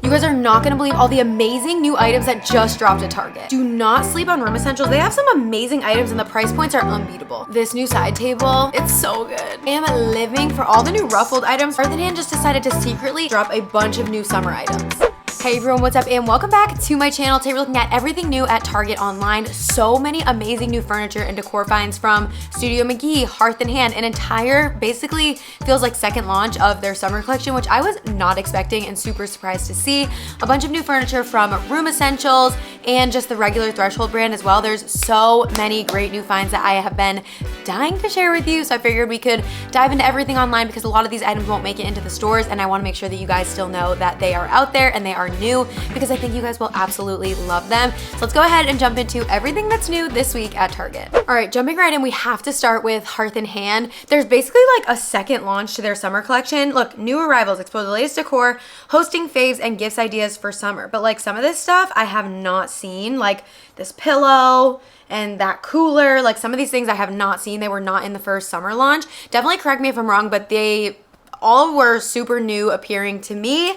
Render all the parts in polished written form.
You guys are not gonna believe all the amazing new items that just dropped at Target. Do not sleep on room essentials. They have some amazing items and the price points are unbeatable. This new side table, it's so good. I am living for all the new ruffled items. Hearth Hand just decided to secretly drop a bunch of new summer items. Hey everyone, what's up and welcome back to my channel. Today we're looking at everything new at Target online. So many amazing new furniture and decor finds from Studio McGee, Hearth Hand, an entire, basically feels like second launch of their summer collection, which I was not expecting and super surprised to see. A bunch of new furniture from Room Essentials and just the regular Threshold brand as well. There's so many great new finds that I have been dying to share with you. So I figured we could dive into everything online because a lot of these items won't make it into the stores and I want to make sure that you guys still know that they are out there and they are new because I think you guys will absolutely love them. So let's go ahead and jump into everything that's new this week at Target. All right, jumping right in, we have to start with Hearth Hand. There's basically like a second launch to their summer collection. Look, new arrivals, explore the latest decor, hosting faves, and gifts ideas for summer. But like some of this stuff I have not seen, like this pillow and that cooler, like some of these things I have not seen. They were not in the first summer launch. Definitely correct me if I'm wrong, but they all were super new appearing to me.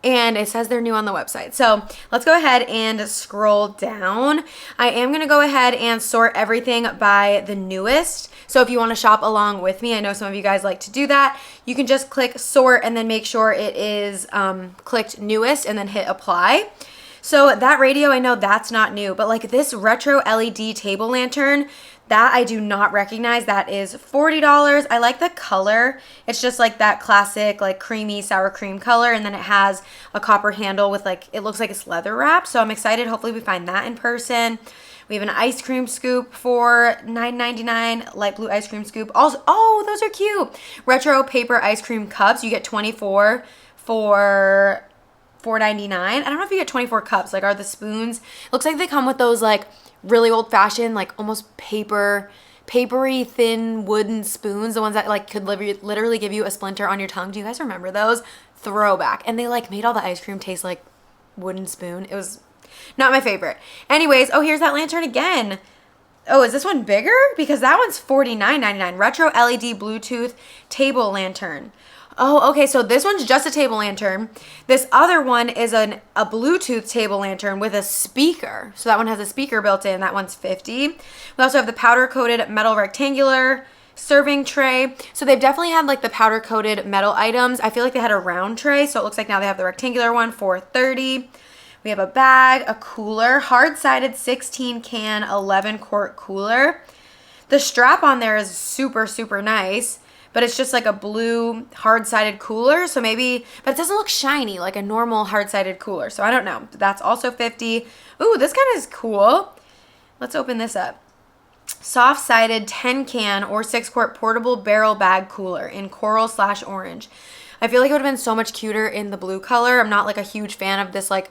And it says they're new on the website. So let's go ahead and scroll down. I am gonna go ahead and sort everything by the newest. So if you wanna shop along with me, I know some of you guys like to do that, you can just click sort and then make sure it is clicked newest and then hit apply. So that radio, I know that's not new, but like this retro LED table lantern, that I do not recognize. That is $40. I like the color. It's just like that classic like creamy sour cream color, and then it has a copper handle with like, it looks like it's leather wrapped. So I'm excited. Hopefully we find that in person. We have an ice cream scoop for $9.99, light blue ice cream scoop. Also, oh, those are cute. Retro paper ice cream cups. You get 24 for $4.99. I don't know if you get 24 cups. Like, are the spoons? Looks like they come with those like really old fashioned, like almost papery thin wooden spoons, the ones that like could literally give you a splinter on your tongue. Do you guys remember those? Throwback. And they like made all the ice cream taste like wooden spoon. It was not my favorite. Anyways, oh, here's that lantern again. Oh, is this one bigger? Because that one's $49.99. Retro LED Bluetooth table lantern. Oh, okay, so this one's just a table lantern. This other one is a Bluetooth table lantern with a speaker. So that one has a speaker built in. That one's $50. We also have the powder-coated metal rectangular serving tray. So they've definitely had like the powder-coated metal items. I feel like they had a round tray, so it looks like now they have the rectangular one for $30. We have a bag, a cooler, hard-sided 16-can, 11-quart cooler. The strap on there is super, super nice. But it's just like a blue hard-sided cooler. So maybe, but it doesn't look shiny like a normal hard-sided cooler. So I don't know. That's also $50. Ooh, this kind of is cool. Let's open this up. Soft-sided 10-can or 6-quart portable barrel bag cooler in coral/orange. I feel like it would have been so much cuter in the blue color. I'm not like a huge fan of this like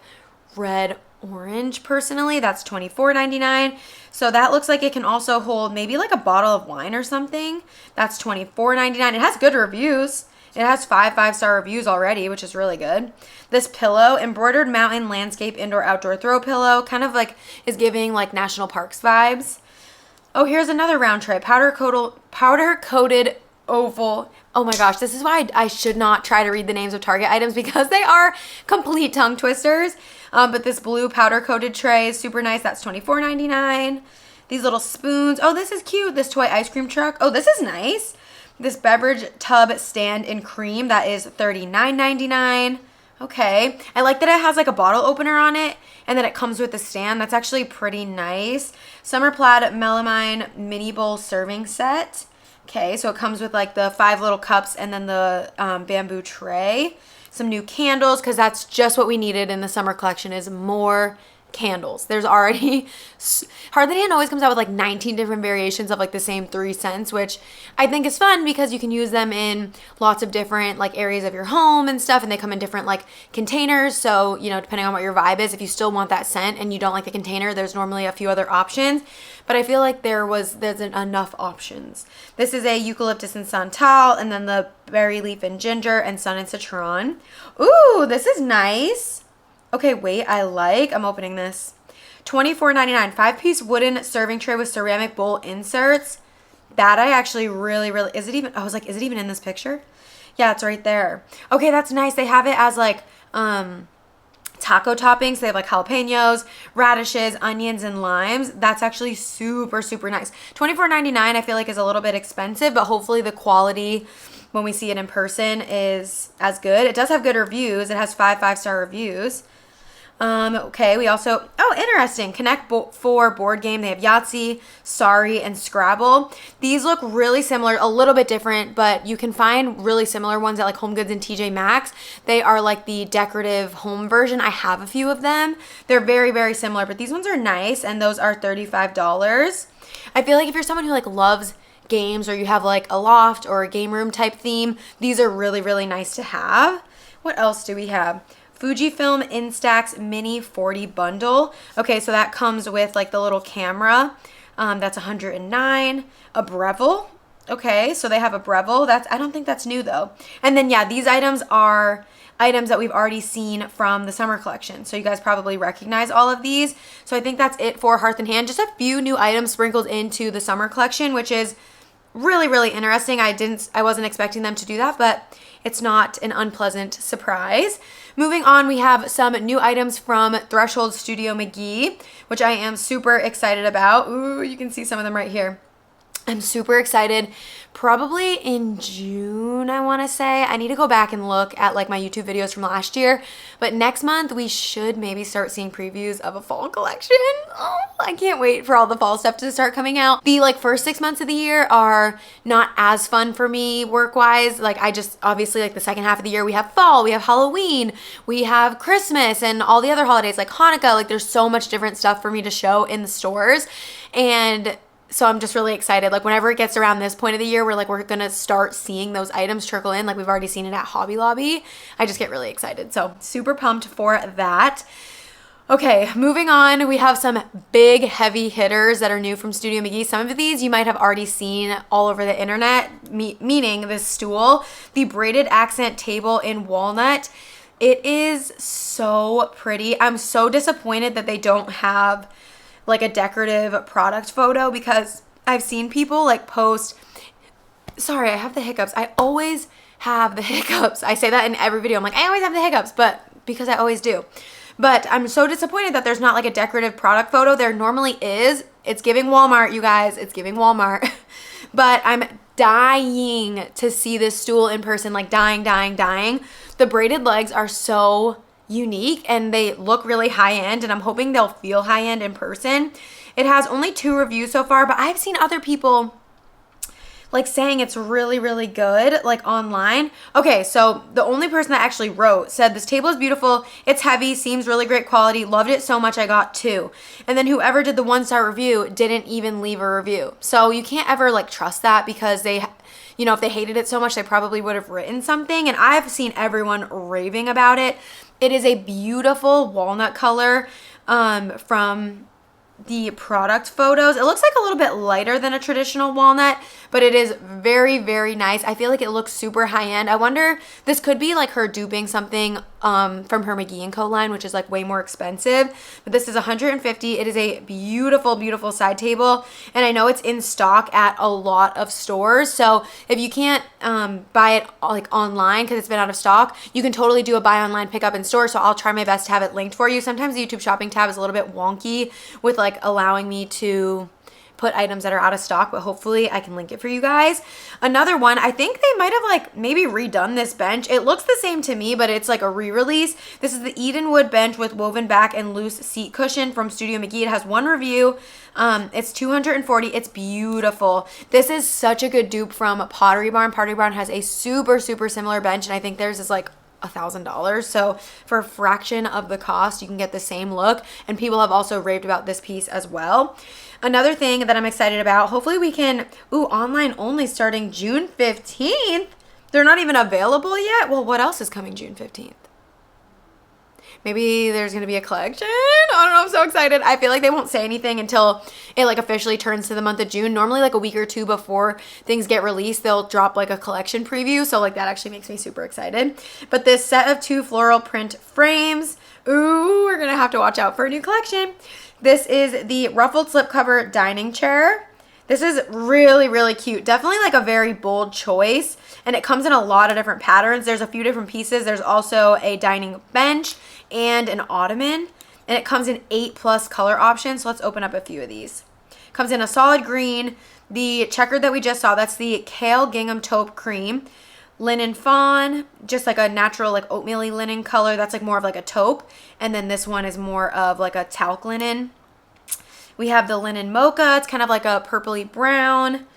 red orange personally. That's $24.99. So that looks like it can also hold maybe like a bottle of wine or something. That's $24.99. It has good reviews. It has 5-star reviews already, which is really good. This pillow, embroidered mountain landscape indoor outdoor throw pillow, kind of like is giving like national parks vibes. Oh, here's another round tray, powder coated oval. Oh my gosh, this is why I should not try to read the names of Target items because they are complete tongue twisters. But this blue powder coated tray is super nice. That's $24.99. These little spoons. Oh, this is cute. This toy ice cream truck. Oh, this is nice. This beverage tub stand in cream. That is $39.99. Okay. I like that it has like a bottle opener on it and then it comes with a stand. That's actually pretty nice. Summer plaid melamine mini bowl serving set. Okay, so it comes with like the 5 little cups and then the bamboo tray. Some new candles because that's just what we needed in the summer collection is more candles. There's already, Hearth Hand always comes out with like 19 different variations of like the same 3 scents, which I think is fun because you can use them in lots of different like areas of your home and stuff, and they come in different like containers. So, you know, depending on what your vibe is, if you still want that scent and you don't like the container, there's normally a few other options, but I feel like there's enough options. This is a eucalyptus and santal, and then the berry leaf and ginger and sun and citron. Ooh, this is nice. Okay, wait, I'm opening this. $24.99, 5-piece wooden serving tray with ceramic bowl inserts. That I actually really, is it even in this picture? Yeah, it's right there. Okay, that's nice. They have it as like, taco toppings. They have like jalapenos, radishes, onions, and limes. That's actually super, super nice. $24.99 I feel like is a little bit expensive, but hopefully the quality when we see it in person is as good. It does have good reviews. It has 5 5-star reviews. Okay, we also, oh, interesting. Connect 4 board game. They have Yahtzee, Sorry, and Scrabble. These look really similar, a little bit different, but you can find really similar ones at like Home Goods and TJ Maxx. They are like the decorative home version. I have a few of them. They're very, very similar, but these ones are nice, and those are $35. I feel like if you're someone who like loves games, or you have like a loft or a game room type theme, these are really, really nice to have. What else do we have? Fujifilm Instax Mini 40 bundle. Okay, so that comes with like the little camera. That's $109. A Breville. Okay, so they have a Breville. I don't think that's new though. And then yeah, these items are items that we've already seen from the summer collection. So you guys probably recognize all of these. So I think that's it for Hearth and Hand. Just a few new items sprinkled into the summer collection, which is really, really interesting. I wasn't expecting them to do that, but it's not an unpleasant surprise. Moving on, we have some new items from Threshold Studio McGee, which I am super excited about. Ooh, you can see some of them right here. I'm super excited. Probably in June, I want to say. I need to go back and look at like my YouTube videos from last year. But next month, we should maybe start seeing previews of a fall collection. Oh, I can't wait for all the fall stuff to start coming out. The like first 6 months of the year are not as fun for me work-wise. Like I just, obviously like the second half of the year, we have fall, we have Halloween, we have Christmas, and all the other holidays like Hanukkah. Like there's so much different stuff for me to show in the stores. And so I'm just really excited. Like whenever it gets around this point of the year where like we're going to start seeing those items trickle in, like we've already seen it at Hobby Lobby, I just get really excited. So super pumped for that. Okay, moving on, we have some big heavy hitters that are new from Studio McGee. Some of these you might have already seen all over the internet, meaning this stool, the braided accent table in walnut. It is so pretty. I'm so disappointed that they don't have like a decorative product photo, because I've seen people like post, sorry, I have the hiccups. I always have the hiccups. I say that in every video. I'm like, I always have the hiccups, but because I always do. But I'm so disappointed that there's not like a decorative product photo. There normally is. It's giving Walmart, you guys. It's giving Walmart. But I'm dying to see this stool in person, like dying. The braided legs are so unique and they look really high end, and I'm hoping they'll feel high end in person. It has only 2 reviews so far, but I've seen other people like saying it's really, really good, like online. Okay, so the only person that actually wrote said, this table is beautiful, it's heavy, seems really great quality, loved it so much I got 2. And then whoever did the 1-star review didn't even leave a review. So you can't ever like trust that, because they, you know, if they hated it so much, they probably would have written something. And I've seen everyone raving about it. It is a beautiful walnut color from the product photos. It looks like a little bit lighter than a traditional walnut, but it is very, very nice. I feel like it looks super high end. I wonder, this could be like her duping something from her McGee & Co line, which is like way more expensive, but this is $150. It is a beautiful, beautiful side table, and I know it's in stock at a lot of stores. So if you can't buy it like online because it's been out of stock, you can totally do a buy online, pick up in store. So I'll try my best to have it linked for you. Sometimes the YouTube shopping tab is a little bit wonky with like allowing me to put items that are out of stock, but hopefully I can link it for you guys. Another one, I think they might have like maybe redone this bench. It looks the same to me, but it's like a re-release. This is the Edenwood bench with woven back and loose seat cushion from Studio McGee. It has 1 review. It's $240. It's beautiful. This is such a good dupe from Pottery Barn. Pottery Barn has a super, super similar bench, and I think theirs is like $1,000. So for a fraction of the cost, you can get the same look. And people have also raved about this piece as well. Another thing that I'm excited about, hopefully we can, online only starting June 15th. They're not even available yet. Well, what else is coming June 15th? Maybe there's going to be a collection. I don't know. I'm so excited. I feel like they won't say anything until it like officially turns to the month of June. Normally like a week or 2 before things get released, they'll drop like a collection preview. So like that actually makes me super excited. But this set of 2 floral print frames, we're going to have to watch out for a new collection. This is the ruffled slipcover dining chair. This is really, really cute. Definitely like a very bold choice. And it comes in a lot of different patterns. There's a few different pieces. There's also a dining bench and an ottoman. And it comes in 8+ color options. So let's open up a few of these. Comes in a solid green. The checkered that we just saw, that's the kale gingham taupe cream. Linen fawn, just like a natural like oatmeal-y linen color. That's like more of like a taupe. And then this one is more of like a talc linen. We have the linen mocha. It's kind of like a purpley brown.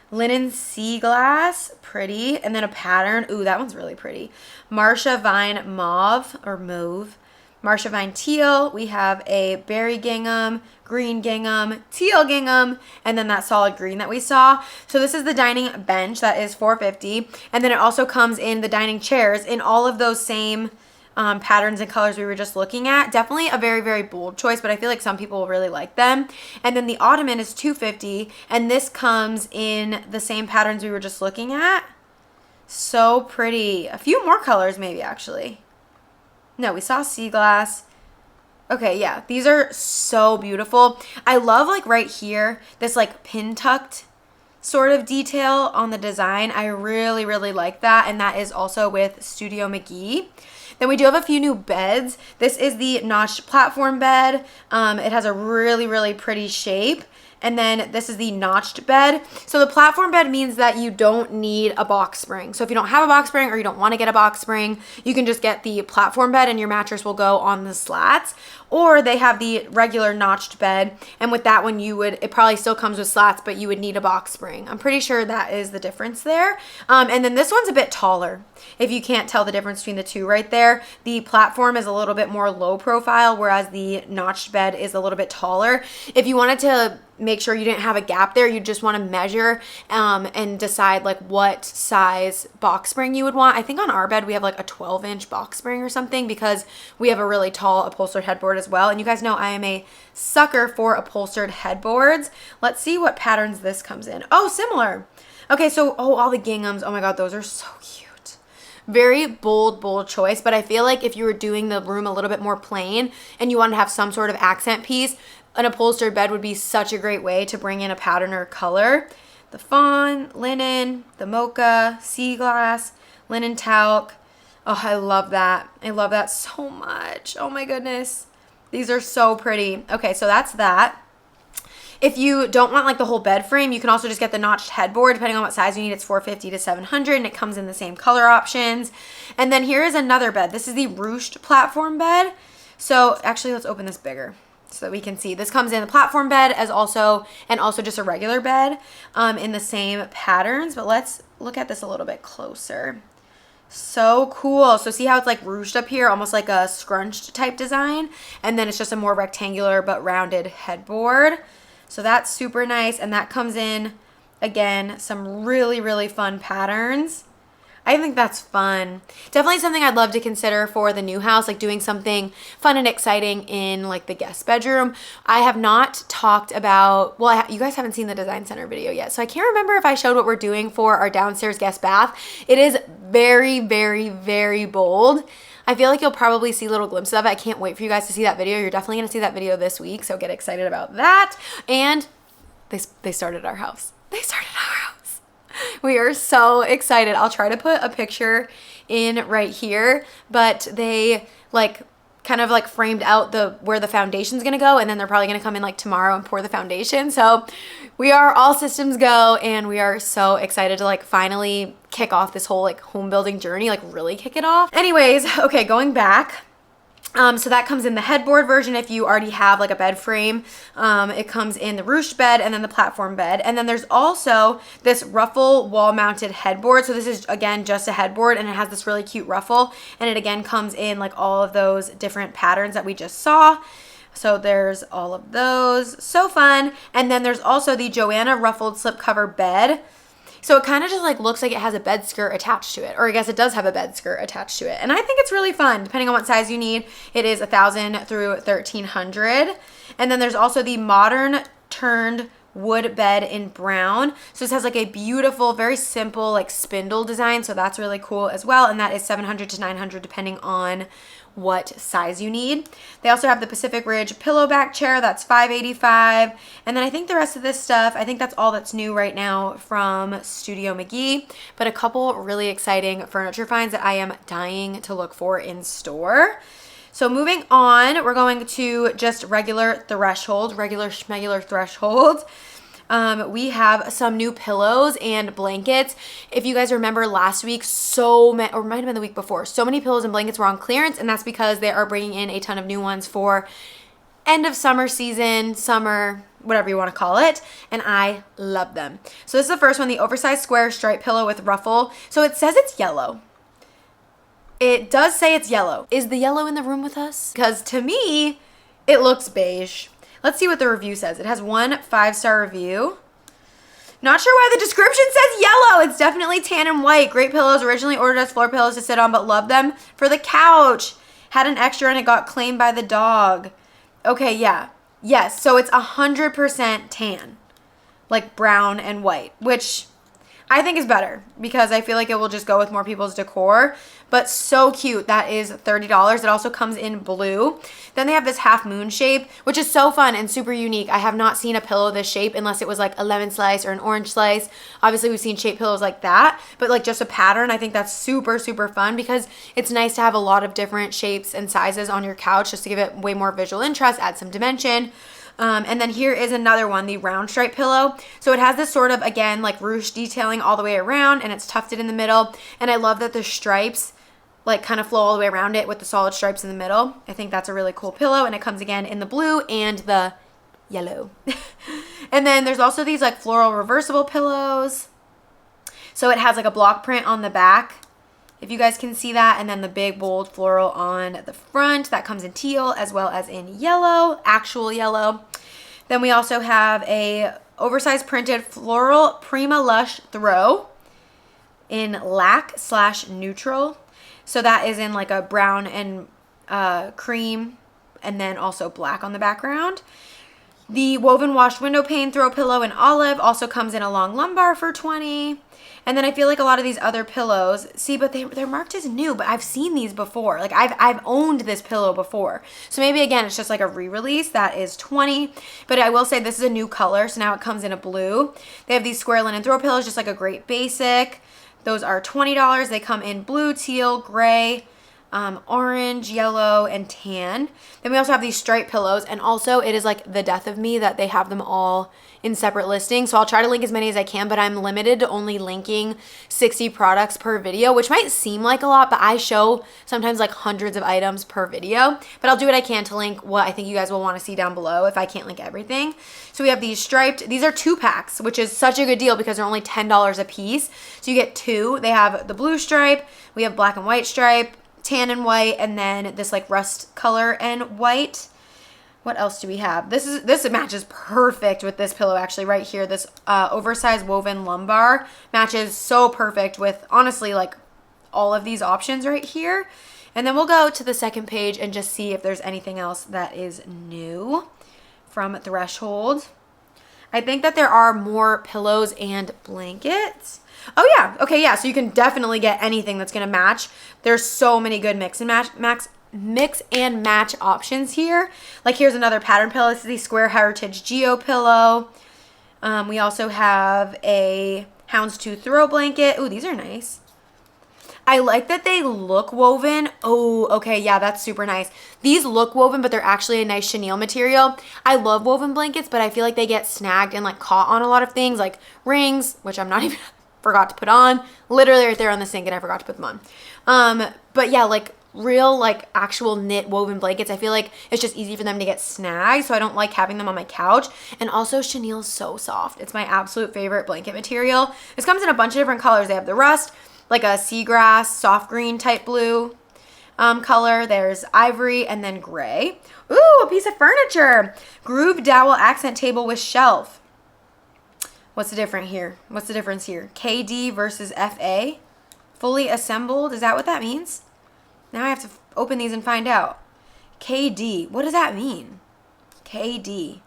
Linen sea glass, pretty. And then a pattern. Ooh, that one's really pretty. Marcia Vine mauve or mauve. Marcia Vine teal. We have a berry gingham, green gingham, teal gingham, and then that solid green that we saw. So this is the dining bench that is $450. And then it also comes in the dining chairs in all of those same patterns and colors we were just looking at. Definitely a very, very bold choice, but I feel like some people will really like them. And then the ottoman is $250, and this comes in the same patterns we were just looking at. So pretty. A few more colors maybe, actually. No, we saw sea glass. Okay, yeah, these are so beautiful. I love like right here, this like pin tucked sort of detail on the design. I really, really like that. And that is also with Studio McGee. Then we do have a few new beds. This is the notched platform bed. It has a really, really pretty shape. And then this is the notched bed. So the platform bed means that you don't need a box spring. So if you don't have a box spring or you don't want to get a box spring, you can just get the platform bed and your mattress will go on the slats. Or they have the regular notched bed, and with that one it probably still comes with slats, but you would need a box spring. I'm pretty sure that is the difference there. And then this one's a bit taller. If you can't tell the difference between the two right there, the platform is a little bit more low profile, whereas the notched bed is a little bit taller. If you wanted to make sure you didn't have a gap there, you just want to measure and decide like what size box spring you would want. I think on our bed we have like a 12-inch box spring or something because we have a really tall upholstered headboard as well. And you guys know I am a sucker for upholstered headboards. Let's see what patterns this comes in. Oh, similar. Okay, so all the ginghams. Oh my God, those are so cute. Very bold choice, but I feel like if you were doing the room a little bit more plain and you wanted to have some sort of accent piece, an upholstered bed would be such a great way to bring in a pattern or color. The fawn, linen, the mocha, sea glass, linen talc. Oh, I love that. I love that so much. Oh my goodness. These are so pretty. Okay, so that's that. If you don't want like the whole bed frame, you can also just get the notched headboard. Depending on what size you need, it's $450 to $700, and it comes in the same color options. And then here is another bed. This is the ruched platform bed. So actually, let's open this bigger so that we can see. This comes in the platform bed and also just a regular bed in the same patterns. But let's look at this a little bit closer. So cool. So see how it's like ruched up here, almost like a scrunched type design, and then it's just a more rectangular but rounded headboard. So that's super nice, and that comes in, again, some really, really fun patterns. I think that's fun. Definitely something I'd love to consider for the new house, like doing something fun and exciting in like the guest bedroom. I have not talked about, well, you guys haven't seen the design center video yet, so I can't remember if I showed what we're doing for our downstairs guest bath. It is very, very, very bold. I feel like you'll probably see little glimpses of it. I can't wait for you guys to see that video. You're definitely going to see that video this week, so get excited about that. And they started our house. They started our house. We are so excited. I'll try to put a picture in right here, but they like kind of like framed out where the foundation's gonna go, and then they're probably gonna come in like tomorrow and pour the foundation. So we are all systems go, and we are so excited to like finally kick off this whole like home building journey, like really kick it off. Anyways, okay, going back. So that comes in the headboard version if you already have like a bed frame. It comes in the ruched bed and then the platform bed. And then there's also this ruffle wall mounted headboard. So this is again just a headboard, and it has this really cute ruffle. And it again comes in like all of those different patterns that we just saw. So there's all of those. So fun. And then there's also the Joanna ruffled slipcover bed. So it kind of just like looks like it has a bed skirt attached to it, or I guess it does have a bed skirt attached to it. And I think it's really fun, depending on what size you need. It is 1,000 through 1,300. And then there's also the modern turned wood bed in brown. So this has like a beautiful, very simple like spindle design. So that's really cool as well. And that is 700 to 900 depending on what size you need. They also have the Pacific Ridge pillow back chair. That's $5.85. And then I think the rest of this stuff, I think that's all that's new right now from Studio McGee. But a couple really exciting furniture finds that I am dying to look for in store. So moving on, we're going to just regular Threshold. We have some new pillows and blankets. If you guys remember last week, or it might have been the week before, so many pillows and blankets were on clearance, and that's because they are bringing in a ton of new ones for end of summer season, summer, whatever you want to call it, and I love them. So this is the first one, the oversized square stripe pillow with ruffle. So it says it's yellow. It does say it's yellow. Is the yellow in the room with us? Because to me, it looks beige. Let's see what the review says. It has 1 5-star review. Not sure why the description says yellow. It's definitely tan and white. Great pillows. Originally ordered as floor pillows to sit on, but love them for the couch. Had an extra and it got claimed by the dog. Okay, yeah. Yes, so it's 100% tan. Like brown and white, which I think is better because I feel like it will just go with more people's decor. But so cute. That is $30. It also comes in blue. Then they have this half moon shape, which is so fun and super unique. I have not seen a pillow this shape unless it was like a lemon slice or an orange slice. Obviously, we've seen shape pillows like that, but like just a pattern. I think that's super, super fun because it's nice to have a lot of different shapes and sizes on your couch just to give it way more visual interest, add some dimension. And then here is another one, the round stripe pillow. So it has this sort of, again, like ruched detailing all the way around, and it's tufted in the middle. And I love that the stripes like kind of flow all the way around it with the solid stripes in the middle. I think that's a really cool pillow, and it comes again in the blue and the yellow. And then there's also these like floral reversible pillows. So it has like a block print on the back, if you guys can see that, and then the big bold floral on the front. That comes in teal as well as in yellow, actual yellow. Then we also have a oversized printed floral Prima Lush throw in lac/neutral. So that is in like a brown and cream, and then also black on the background. The woven washed window pane throw pillow in olive also comes in a long lumbar for $20. And then I feel like a lot of these other pillows, see, but they're marked as new, but I've seen these before. Like I've owned this pillow before. So maybe again, it's just like a re-release. That is $20. But I will say this is a new color, so now it comes in a blue. They have these square linen throw pillows, just like a great basic. Those are $20. They come in blue, teal, gray, orange, yellow, and tan. Then we also have these striped pillows, and also it is like the death of me that they have them all in separate listings. So I'll try to link as many as I can, but I'm limited to only linking 60 products per video, which might seem like a lot, but I show sometimes like hundreds of items per video. But I'll do what I can to link what I think you guys will want to see down below if I can't link everything. So we have these striped, these are 2-packs, which is such a good deal because they're only $10 a piece. So you get 2. They have the blue stripe, we have black and white stripe, tan and white, and then this like rust color and white. What else do we have? This matches perfect with this pillow actually right here. This oversized woven lumbar matches so perfect with honestly like all of these options right here. And then we'll go to the second page and just see if there's anything else that is new from Threshold. I think that there are more pillows and blankets. Oh yeah, okay, yeah, so you can definitely get anything that's gonna match. There's so many good mix and match options here. Like here's another pattern pillow. This is the Square Heritage Geo pillow. We also have a houndstooth throw blanket. Ooh, these are nice. I like that they look woven. Oh, okay, yeah, that's super nice. These look woven, but they're actually a nice chenille material. I love woven blankets, but I feel like they get snagged and like caught on a lot of things, like rings, which I'm not even forgot to put on. Literally right there on the sink, and I forgot to put them on. But yeah, like real like actual knit woven blankets, I feel like it's just easy for them to get snagged, so I don't like having them on my couch. And also chenille is so soft. It's my absolute favorite blanket material. This comes in a bunch of different colors. They have the rust, like a seagrass, soft green type blue color. There's ivory, and then gray. Ooh, a piece of furniture. Groove dowel accent table with shelf. What's the difference here? KD versus FA. Fully assembled. Is that what that means? Now I have to open these and find out. KD. What does that mean? KD.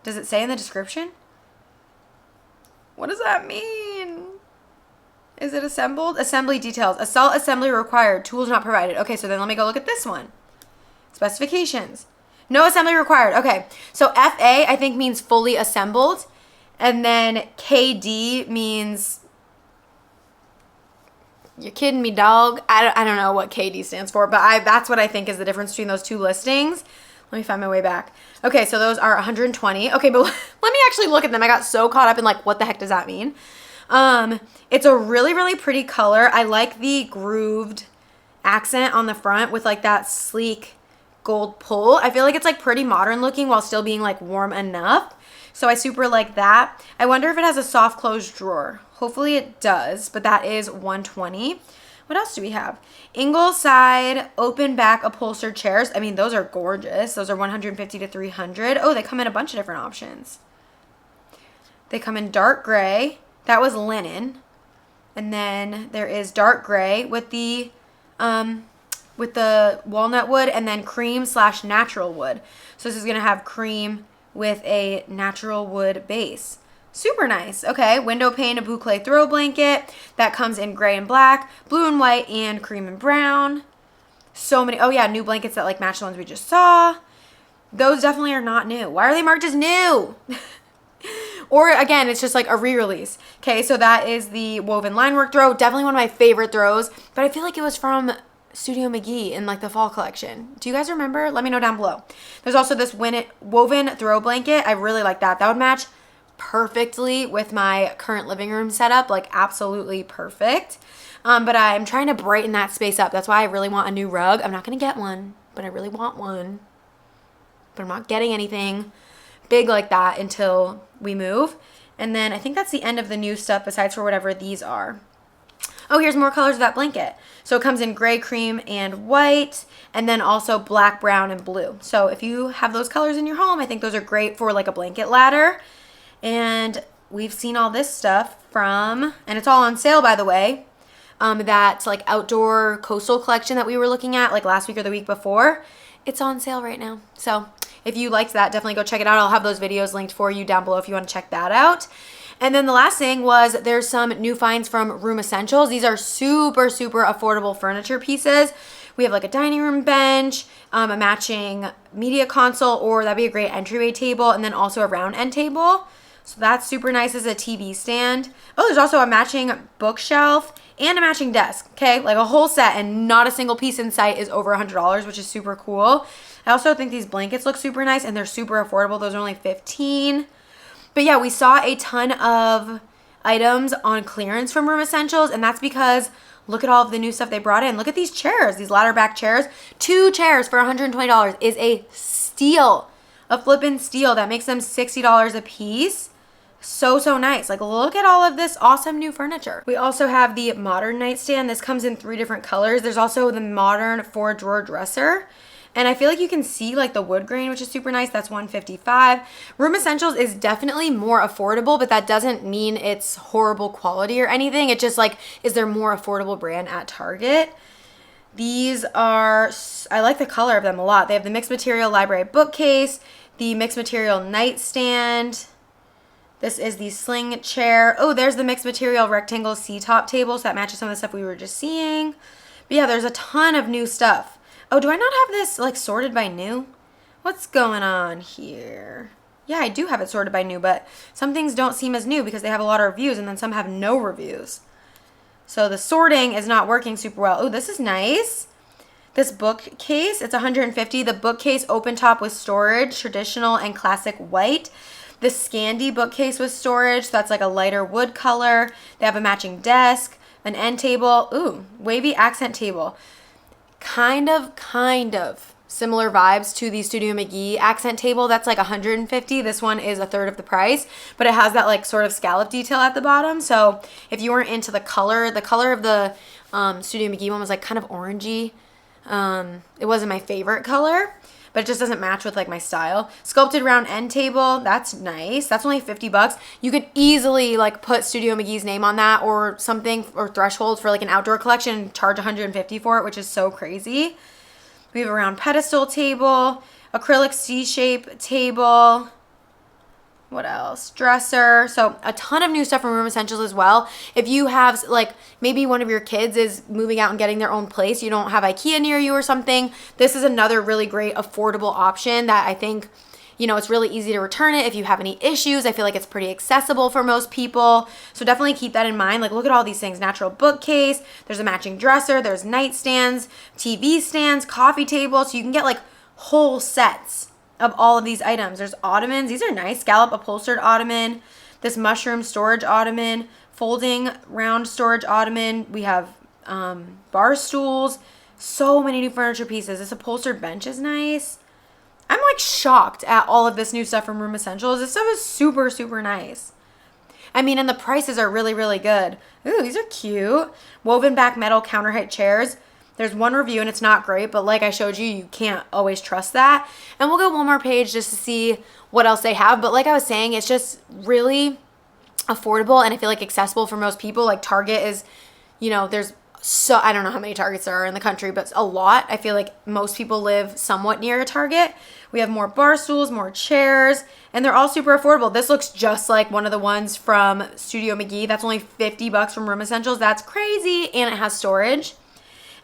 Does it say in the description? What does that mean? Is it assembled? Assembly details. Assault assembly required. Tools not provided. Okay, so then let me go look at this one. Specifications. No assembly required. Okay, so FA I think means fully assembled. And then KD means... You're kidding me, dog. I don't know what KD stands for, but that's what I think is the difference between those two listings. Let me find my way back. Okay, so those are 120. Okay, but let me actually look at them. I got so caught up in like, what the heck does that mean? It's a really, really pretty color. I like the grooved accent on the front with like that sleek gold pull. I feel like it's like pretty modern looking while still being like warm enough. So I super like that. I wonder if it has a soft closed drawer. Hopefully it does, but that is 120. What else do we have? Ingleside open back upholstered chairs. I mean, those are gorgeous. Those are 150 to 300. Oh, they come in a bunch of different options. They come in dark gray. That was linen. And then there is dark gray with the walnut wood, and then cream/natural wood. So this is gonna have cream with a natural wood base. Super nice. Okay, window pane, a boucle throw blanket that comes in gray and black, blue and white, and cream and brown. So many. Oh yeah, new blankets that like match the ones we just saw. Those definitely are not new. Why are they marked as new? Or again, it's just like a re-release. Okay, so that is the woven line work throw. Definitely one of my favorite throws, but I feel like it was from Studio McGee in like the fall collection. Do you guys remember? Let me know down below. There's also this woven throw blanket. I really like that. That would match perfectly with my current living room setup, like absolutely perfect. But I'm trying to brighten that space up. That's why I really want a new rug. I'm not gonna get one, but I really want one. But I'm not getting anything big like that until we move. And then I think that's the end of the new stuff besides for whatever these are. Oh, here's more colors of that blanket. So it comes in gray, cream, and white, and then also black, brown, and blue. So if you have those colors in your home, I think those are great for like a blanket ladder. And we've seen all this stuff from, and it's all on sale, by the way, that like outdoor coastal collection that we were looking at like last week or the week before. It's on sale right now. So if you liked that, definitely go check it out. I'll have those videos linked for you down below if you want to check that out. And then the last thing was there's some new finds from Room Essentials. These are super, super affordable furniture pieces. We have like a dining room bench, a matching media console, or that'd be a great entryway table, and then also a round end table. So that's super nice as a TV stand. Oh, there's also a matching bookshelf and a matching desk. Okay, like a whole set, and not a single piece in sight is over $100, which is super cool. I also think these blankets look super nice, and they're super affordable. Those are only $15. But yeah, we saw a ton of items on clearance from Room Essentials, and that's because look at all of the new stuff they brought in. Look at these chairs, these ladder back chairs. 2 chairs for $120 is a steal, a flippin' steal. That makes them $60 a piece. So, so nice. Like, look at all of this awesome new furniture. We also have the modern nightstand. This comes in 3 different colors. There's also the modern 4-drawer dresser. And I feel like you can see like the wood grain, which is super nice. That's $155. Room Essentials is definitely more affordable, but that doesn't mean it's horrible quality or anything. It just like, is there more affordable brand at Target? These are, I like the color of them a lot. They have the mixed material library bookcase, the mixed material nightstand. This is the sling chair. Oh, there's the mixed material rectangle C-top table. So that matches some of the stuff we were just seeing. But yeah, there's a ton of new stuff. Oh, do I not have this like sorted by new? What's going on here? Yeah, I do have it sorted by new, but some things don't seem as new because they have a lot of reviews, and then some have no reviews. So the sorting is not working super well. Oh, this is nice. This bookcase, it's $150. The bookcase open top with storage, traditional and classic white. The Scandi bookcase with storage, so that's like a lighter wood color. They have a matching desk, an end table. Ooh, wavy accent table. Kind of similar vibes to the Studio McGee accent table. That's like $150. This one is a third of the price, but it has that like sort of scallop detail at the bottom. So if you weren't into the color of the Studio McGee one was like kind of orangey. It wasn't my favorite color, but it just doesn't match with like my style. Sculpted round end table, that's nice. That's only $50. You could easily like put Studio McGee's name on that or something, or threshold for like an outdoor collection and charge $150 for it, which is so crazy. We have a round pedestal table, acrylic C-shape table. What else? Dresser. So a ton of new stuff from Room Essentials as well. If you have like maybe one of your kids is moving out and getting their own place, you don't have IKEA near you or something, this is another really great affordable option that I think, you know, it's really easy to return it if you have any issues. I feel like it's pretty accessible for most people. So definitely keep that in mind. Like, look at all these things. Natural bookcase, there's a matching dresser, there's nightstands, TV stands, coffee tables. So you can get like whole sets of all of these items. There's ottomans. These are nice. Scallop upholstered ottoman. This mushroom storage ottoman. Folding round storage ottoman. We have bar stools. So many new furniture pieces. This upholstered bench is nice. I'm like shocked at all of this new stuff from Room Essentials. This stuff is super, super nice. I mean, and the prices are really, really good. Ooh, these are cute. Woven back metal counter height chairs. There's one review and it's not great, but like I showed you, you can't always trust that. And we'll go one more page just to see what else they have. But like I was saying, it's just really affordable and I feel like accessible for most people. Like Target is, you know, there's so, I don't know how many Targets there are in the country, but a lot. I feel like most people live somewhat near a Target. We have more bar stools, more chairs, and they're all super affordable. This looks just like one of the ones from Studio McGee. That's only $50 from Room Essentials. That's crazy. And it has storage.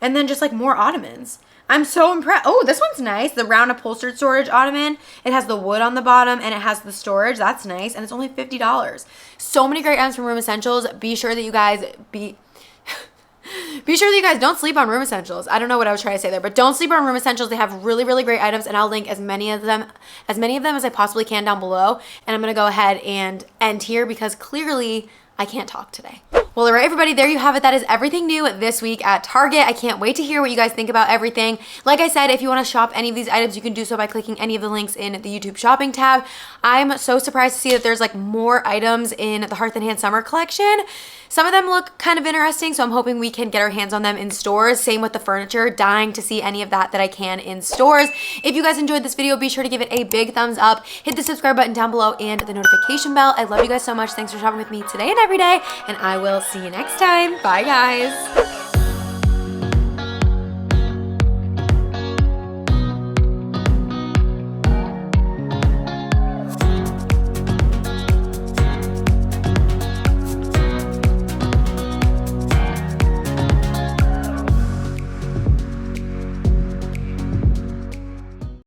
And then just like more ottomans. I'm so impressed. Oh, this one's nice. The round upholstered storage ottoman. It has the wood on the bottom and it has the storage. That's nice. And it's only $50. So many great items from Room Essentials. Be sure that you guys don't sleep on Room Essentials. I don't know what I was trying to say there, but don't sleep on Room Essentials. They have really, really great items, and I'll link as many of them as I possibly can down below. And I'm gonna go ahead and end here because clearly I can't talk today. Well, all right, everybody, there you have it. That is everything new this week at Target. I can't wait to hear what you guys think about everything. Like I said, if you want to shop any of these items, you can do so by clicking any of the links in the YouTube shopping tab. I'm so surprised to see that there's like more items in the Hearth Hand Summer collection. Some of them look kind of interesting, so I'm hoping we can get our hands on them in stores. Same with the furniture, dying to see any of that I can in stores. If you guys enjoyed this video, be sure to give it a big thumbs up. Hit the subscribe button down below and the notification bell. I love you guys so much. Thanks for shopping with me today and every day, and I will see you next time. Bye, guys.